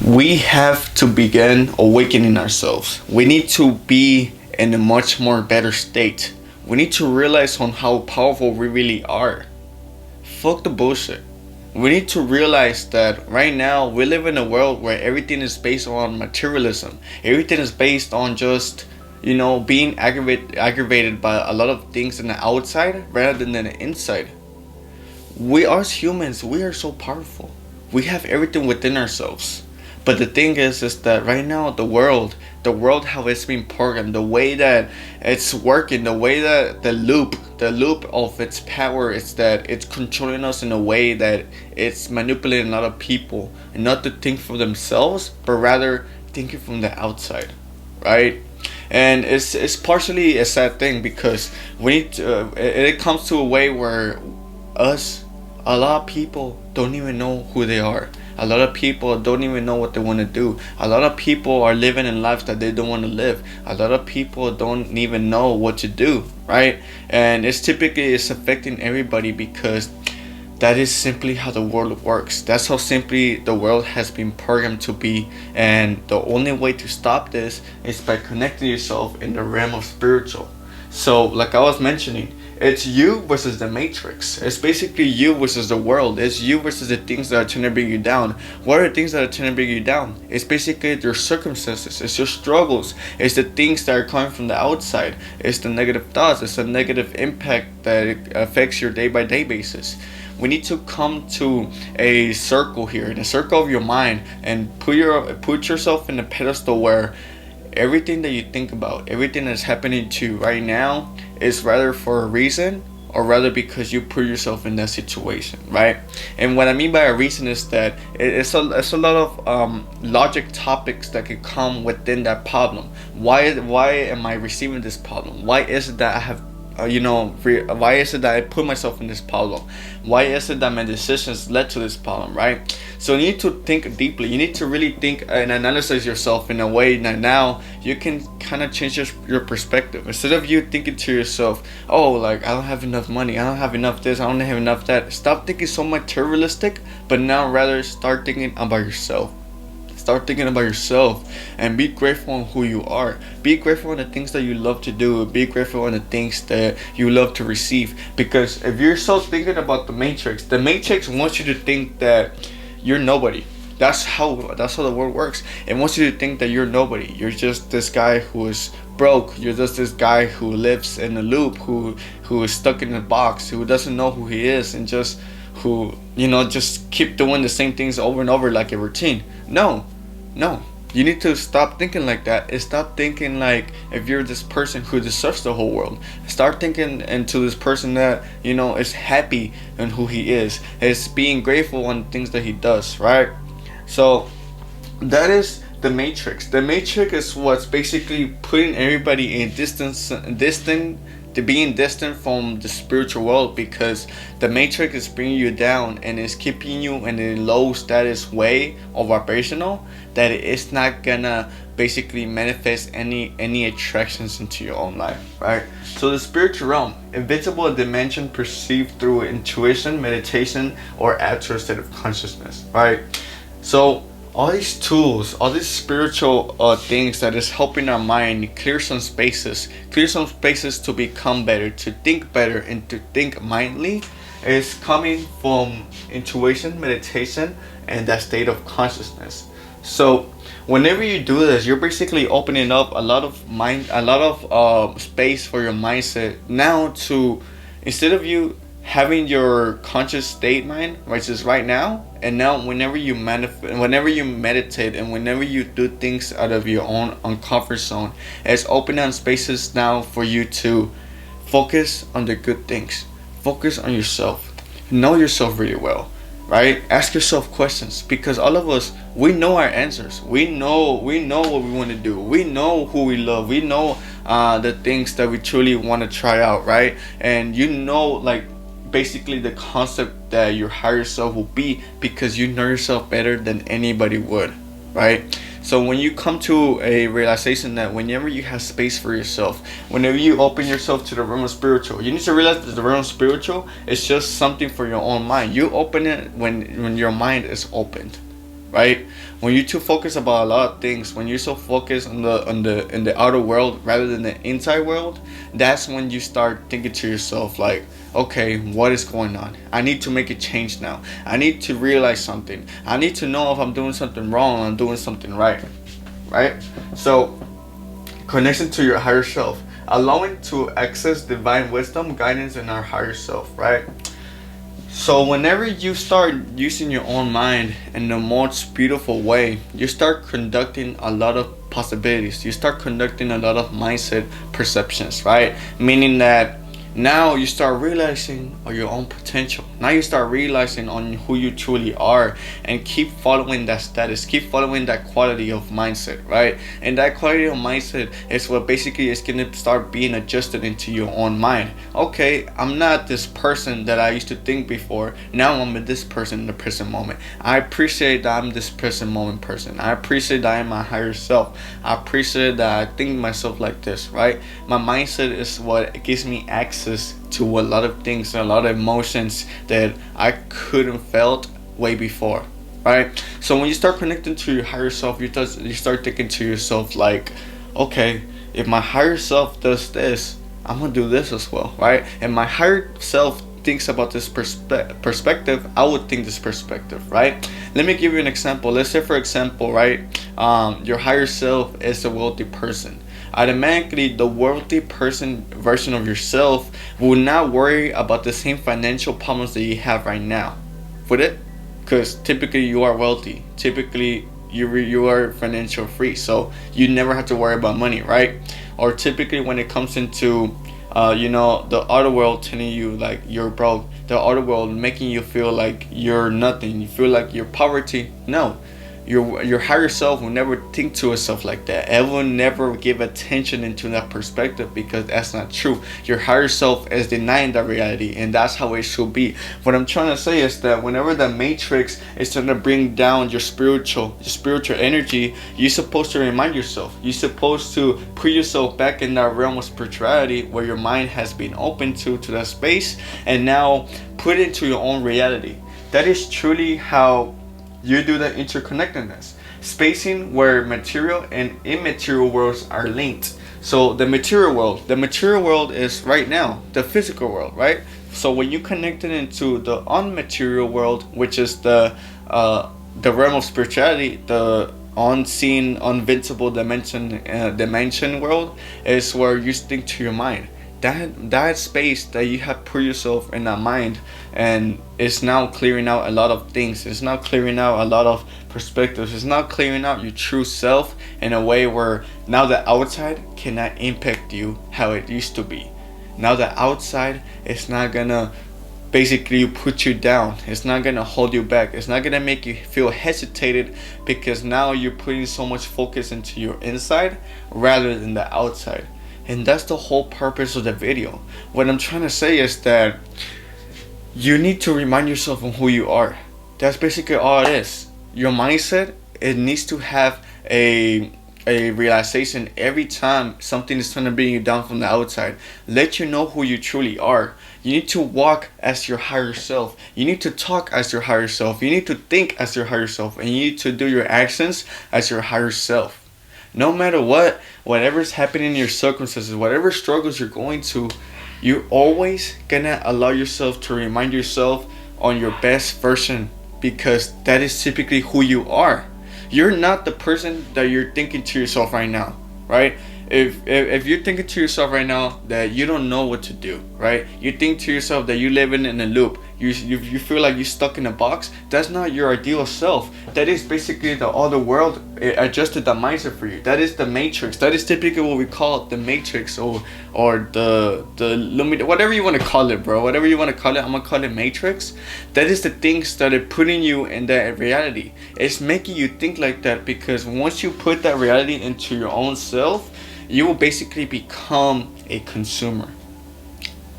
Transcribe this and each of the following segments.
We have to begin awakening ourselves. We need to be in a much more better state. We need to realize on how powerful we really are. Fuck the bullshit. We need to realize that right now we live in a world where everything is based on materialism. Everything is based on just, being aggravated by a lot of things in the outside rather than the inside. We as humans, we are so powerful. We have everything within ourselves. But the thing is that right now the world how it's been programmed, the way that it's working, the way that the loop of its power is that it's controlling us in a way that it's manipulating a lot of people and not to think for themselves, but rather thinking from the outside, right? And it's partially a sad thing because we need to, it comes to a way where us a lot of people don't even know who they are. A lot of people don't even know what they want to do. A lot of people are living in lives that they don't want to live. A lot of people don't even know what to do, right? And it's affecting everybody because that is simply how the world works. That's how simply the world has been programmed to be. And the only way to stop this is by connecting yourself in the realm of spiritual. So, like I was mentioning, it's you versus the matrix. It's basically you versus the world. It's you versus the things that are trying to bring you down. What are the things that are trying to bring you down? It's basically your circumstances. It's your struggles. It's the things that are coming from the outside. It's the negative thoughts. It's the negative impact that it affects your day by day basis. We need to come to a circle here, in a circle of your mind, and put yourself in a pedestal where everything that you think about, everything that's happening to you right now is rather for a reason or rather because you put yourself in that situation, right? And what I mean by a reason is that it's a lot of logic topics that could come within that problem. Why am I receiving this problem? Why is it that I have why is it that I put myself in this problem? Why is it that my decisions led to this problem, right? So you need to think deeply. You need to really think and analyze yourself in a way that now you can kind of change your perspective. Instead of you thinking to yourself, oh, like, I don't have enough money, I don't have enough this, I don't have enough that. Stop thinking so materialistic, but now rather start thinking about yourself. Start thinking about yourself and be grateful on who you are. Be grateful on the things that you love to do. Be grateful on the things that you love to receive. Because if you're so thinking about the Matrix wants you to think that you're nobody. That's how the world works. It wants you to think that you're nobody. You're just this guy who is broke. You're just this guy who lives in a loop, who is stuck in a box, who doesn't know who he is, and just just keep doing the same things over and over like a routine. No, you need to stop thinking like that. And stop thinking like if you're this person who deserves the whole world. Start thinking into this person that is happy in who he is being grateful on the things that he does, right? So that is the Matrix. The Matrix is what's basically putting everybody in to being distant from the spiritual world, because the Matrix is bringing you down and is keeping you in a low status way of operational that it's not gonna basically manifest any attractions into your own life, right? So the spiritual realm, invisible dimension perceived through intuition, meditation, or actual state of consciousness, right? So all these tools, all these spiritual things that is helping our mind clear some spaces to become better, to think better, and to think mindly, is coming from intuition, meditation, and that state of consciousness. So whenever you do this, you're basically opening up a lot of space for your mindset now to, instead of you having your conscious state mind, which is right now, and now whenever you meditate, and whenever you do things out of your own uncomfort zone, it's opening up spaces now for you to focus on the good things. Focus on yourself. Know yourself really well, right? Ask yourself questions, because all of us, we know our answers. We know what we want to do. We know who we love. We know the things that we truly want to try out, right? And like basically the concept that your higher self will be, because you know yourself better than anybody would, right? So when you come to a realization that whenever you have space for yourself, whenever you open yourself to the realm of spiritual, you need to realize that the realm of spiritual is just something for your own mind. You open it when your mind is opened, right? When you're too focused about a lot of things, when you're so focused on the in the outer world rather than the inside world, that's when you start thinking to yourself like, okay, what is going on? I need to make a change now. I need to realize something. I need to know if I'm doing something wrong or I'm doing something right, right? So connection to your higher self, allowing to access divine wisdom, guidance in our higher self, right? So whenever you start using your own mind in the most beautiful way, you start conducting a lot of possibilities. You start conducting a lot of mindset perceptions, right? Meaning that now you start realizing on your own potential. Now you start realizing on who you truly are, and keep following that status, keep following that quality of mindset, right? And that quality of mindset is what basically is going to start being adjusted into your own mind. Okay, I'm not this person that I used to think before. Now I'm this person in the present moment. I appreciate that I'm this present moment person. I appreciate that I'm my higher self. I appreciate that I think myself like this, right? My mindset is what gives me access to a lot of things, a lot of emotions that I couldn't felt way before, right? So when you start connecting to your higher self, you start thinking to yourself like, okay, if my higher self does this, I'm gonna do this as well, right? And my higher self thinks about this perspective, I would think this perspective, right? Let me give you an example. Let's say, for example, right, your higher self is a wealthy person. Automatically, the wealthy person version of yourself will not worry about the same financial problems that you have right now. Would it? Because typically you are wealthy. Typically you are financial free, so you never have to worry about money, right? Or typically when it comes into the outer world telling you like you're broke, the outer world making you feel like you're nothing, you feel like you're poverty. No, your higher self will never think to itself like that. It will never give attention into that perspective, because that's not true. Your higher self is denying that reality, and that's how it should be. What I'm trying to say is that whenever the matrix is trying to bring down your spiritual energy, you're supposed to remind yourself. You're supposed to put yourself back in that realm of spirituality where your mind has been open to that space, and now put it into your own reality. That is truly how you do the interconnectedness, spacing where material and immaterial worlds are linked. So the material world is right now the physical world, right? So when you connect it into the unmaterial world, which is the realm of spirituality, the unseen, invincible dimension world, is where you think to your mind. That space that you have put yourself in that mind, and it's now clearing out a lot of things. It's now clearing out a lot of perspectives. It's now clearing out your true self in a way where now the outside cannot impact you how it used to be. Now the outside is not gonna basically put you down. It's not gonna hold you back. It's not gonna make you feel hesitated, because now you're putting so much focus into your inside rather than the outside. And that's the whole purpose of the video. What I'm trying to say is that you need to remind yourself of who you are. That's basically all it is. Your mindset, it needs to have a realization every time something is trying to bring you down from the outside. Let you know who you truly are. You need to walk as your higher self. You need to talk as your higher self. You need to think as your higher self. And you need to do your actions as your higher self. No matter whatever's happening in your circumstances, whatever struggles you're going to, you're always gonna allow yourself to remind yourself on your best version, because that is typically who you are. You're not the person that you're thinking to yourself right now, right? If you're thinking to yourself right now that you don't know what to do, right? You think to yourself that you're living in a loop. You feel like you're stuck in a box. That's not your ideal self. That is basically the other world adjusted the mindset for you. That is the matrix. That is typically what we call the matrix, or the whatever you want to call it, bro. Whatever you want to call it, I'm gonna call it matrix. That is the things that are putting you in that reality. It's making you think like that, because once you put that reality into your own self, you will basically become a consumer.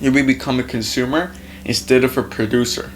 You will become a consumer instead of a producer.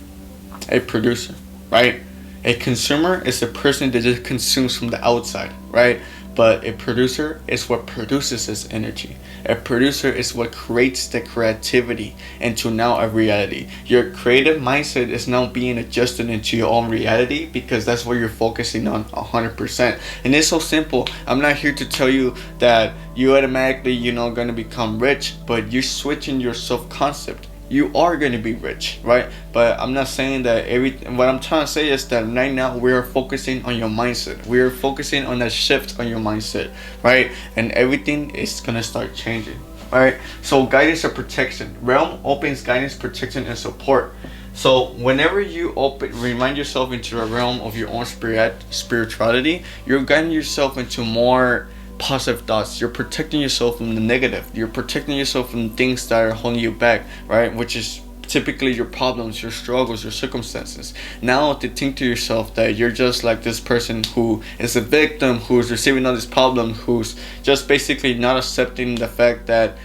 A producer, right? A consumer is a person that just consumes from the outside, right? but a producer is what produces this energy. A producer is what creates the creativity into now a reality. Your creative mindset is now being adjusted into your own reality because that's what you're focusing on 100%. And it's so simple. I'm not here to tell you that you automatically, going to become rich, but you're switching your self-concept. You are going to be rich, right? But I'm not saying that what I'm trying to say is that right now we are focusing on your mindset. We are focusing on that shift on your mindset, right? And everything is going to start changing, right? So guidance and protection. Realm opens guidance, protection, and support. So whenever you remind yourself into the realm of your own spirituality, you're guiding yourself into more positive thoughts. You're protecting yourself from the negative. You're protecting yourself from things that are holding you back, right? Which is typically your problems, your struggles, your circumstances. Now to think to yourself that you're just like this person who is a victim, who's receiving all this problem, who's just basically not accepting the fact that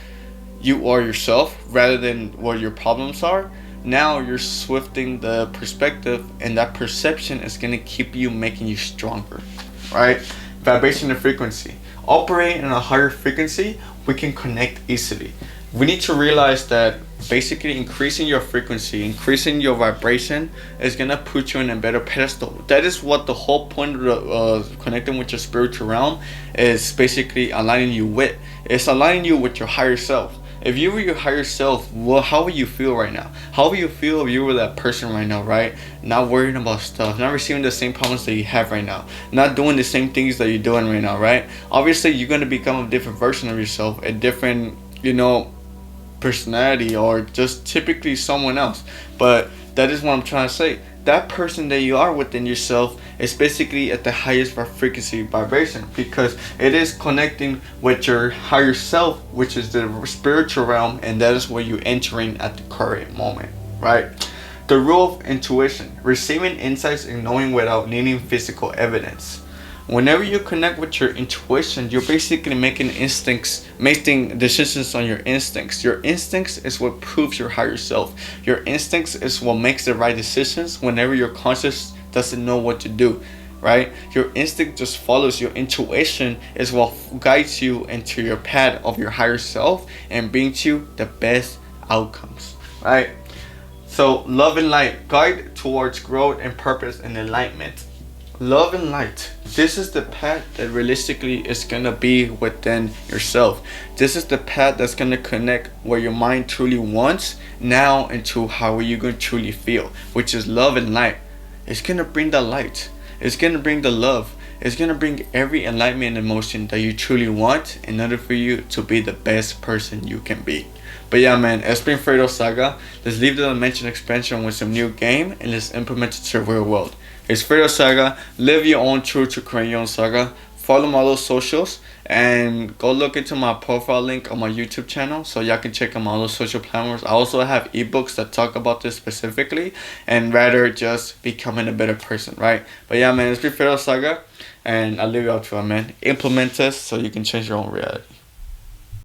you are yourself rather than what your problems are. Now you're swifting the perspective, and that perception is going to keep you making you stronger, right? Vibration and frequency. Operating in a higher frequency, we can connect easily. We need to realize that basically increasing your frequency, increasing your vibration is gonna put you in a better pedestal. That is what the whole point of connecting with your spiritual realm is, basically aligning you with. It's aligning you with your higher self. If you were your higher self, well, how would you feel right now? How would you feel if you were that person right now, right? Not worrying about stuff, not receiving the same problems that you have right now, not doing the same things that you're doing right now, right? Obviously, you're going to become a different version of yourself, a different, personality, or just typically someone else. But that is what I'm trying to say. That person that you are within yourself is basically at the highest frequency vibration, because it is connecting with your higher self, which is the spiritual realm, and that is where you're entering at the current moment, right? The rule of intuition, receiving insights and knowing without needing physical evidence. Whenever you connect with your intuition, you're basically making decisions on your instincts. Your instincts is what proves your higher self. Your instincts is what makes the right decisions whenever your conscious doesn't know what to do, right? Your instinct just follows. Your intuition is what guides you into your path of your higher self and brings you the best outcomes, right? So love and light, guide towards growth and purpose and enlightenment. Love and light. This is the path that realistically is gonna be within yourself. This is the path that's gonna connect what your mind truly wants now into how you're gonna truly feel, which is love and light. It's gonna bring the light. It's gonna bring the love. It's gonna bring every enlightenment and emotion that you truly want in order for you to be the best person you can be. But yeah, man, it's been Fredo Saga. Let's leave the dimension expansion with some new game and let's implement it to the real world. It's Fredo Saga. Live your own truth to create your own saga. Follow my little socials and go look into my profile link on my YouTube channel so y'all can check out my little social platforms. I also have ebooks that talk about this specifically and rather just becoming a better person, right? But yeah, man, it's been Fredo Saga and I leave you out to it, man. Implement this so you can change your own reality.